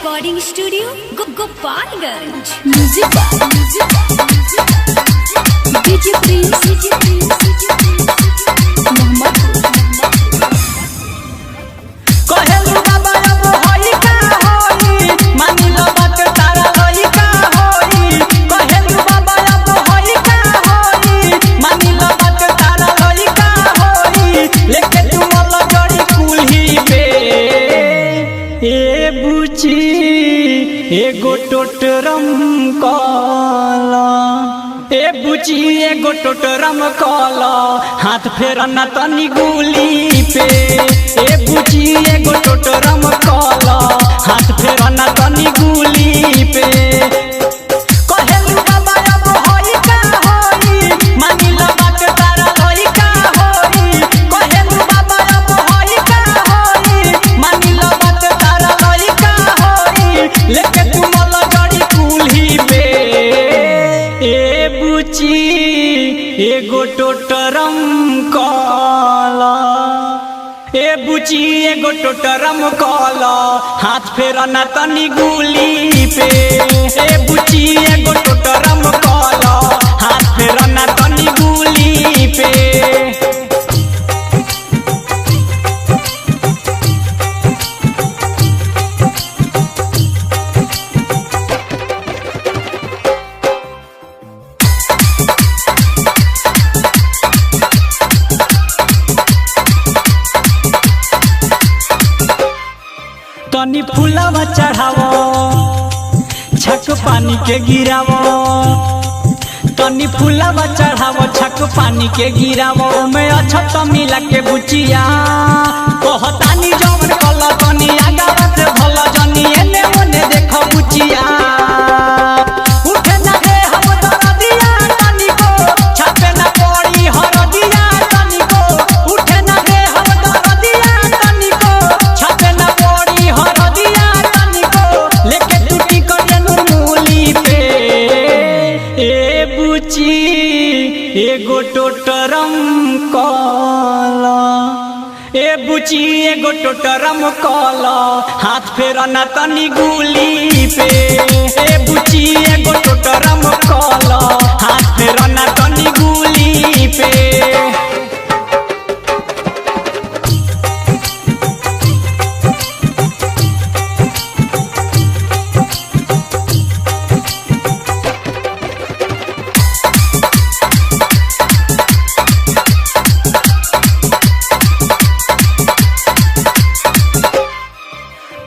Recording studio Gopalganj. DJ Prince कहेलू बाबा अब होई का होई मानी लो बात तारा होई का होई। कहेलू बाबा अब होई का होई मानी लो बात तारा होई का होई। लेके तू मोल जड़ी कुल्ही पे ए बुची एगो टोटरम काला ए बुची एगो टोटरम काला हाथ फेरना तनी गुली पे। ए बुची एगो टोटरम काला हाथ फेरना तनी गुली पे। कहेलू बाबा अब होई का होई मानी लो बात तारा होई का होई। कहेलू बाबा अब होई का होई मानी लो बात तारा होई का होई। लेके तू मोल जड़ी कुल्ही पे ए बुची एगो टोटरम काला ए बुची एगो टोटरम काला हाथ फेरना तनी गुली पे। ए बुची एगो टोटरम काला हाथ फेरना तनी गुली पे। तनी फूलवा चढ़ावो छक पानी के गिरावो। तनी फूलवा चढ़ावो छक पानी के गिरावो। में अच्छा तो मिला के बुचिया कहतानी जवन कल तनी आगावा से भल जनी एने ओने देखो बुचिया। उठे ना दे हम दरदिया तनी को छापे ना पड़ी हरदिया तनी को। उठे ना दे हम दरदिया तनी को छापे ना पड़ी हरदिया तनी को। लेके टूटी करेनु मूली पे ए बुची एगो टोटरम काला ए बुची एगो टोटरम काला हाथ फेरना तनी गुली पे। ए बुची एगो टोटरम काला हाथ फेरना तनी गुली पे।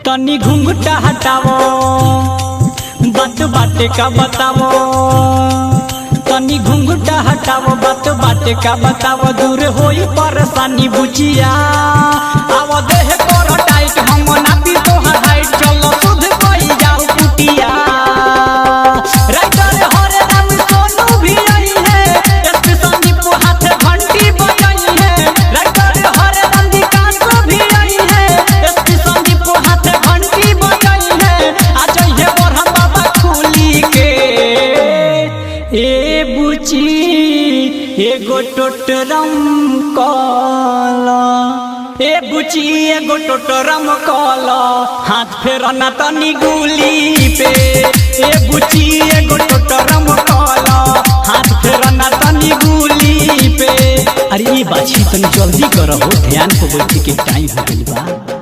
तनी घुंघटा हटावो बात बाटे का बतावो। तनी घुंघटा हटावो बात बाटे का बतावो। दूर होई परेशानी बुचिया आवो देह कर टाइट हम ना पी तोहर हाइट। चलो सुध कोई जाऊ कुटिया राइटर हरे राम सोनू भी आई है। एसपी संदीप हाथ घंटी बजाई है। राइटर हरे राम विकास भी आई है। एसपी संदीप हाथ घंटी बजाई है। आज ये बरहम बाबा खुली के ए बुची एगो टोटरम काला ए बुची एगो टोटरम काला हाथ फेरना तनी गुली पे। ए बुची एगो टोटरम काला हाथ फेरना तनी गुली पे। अरे ये बाछी तनी जल्दी करो ध्यान को बैठ के टाइम हो गइल बा।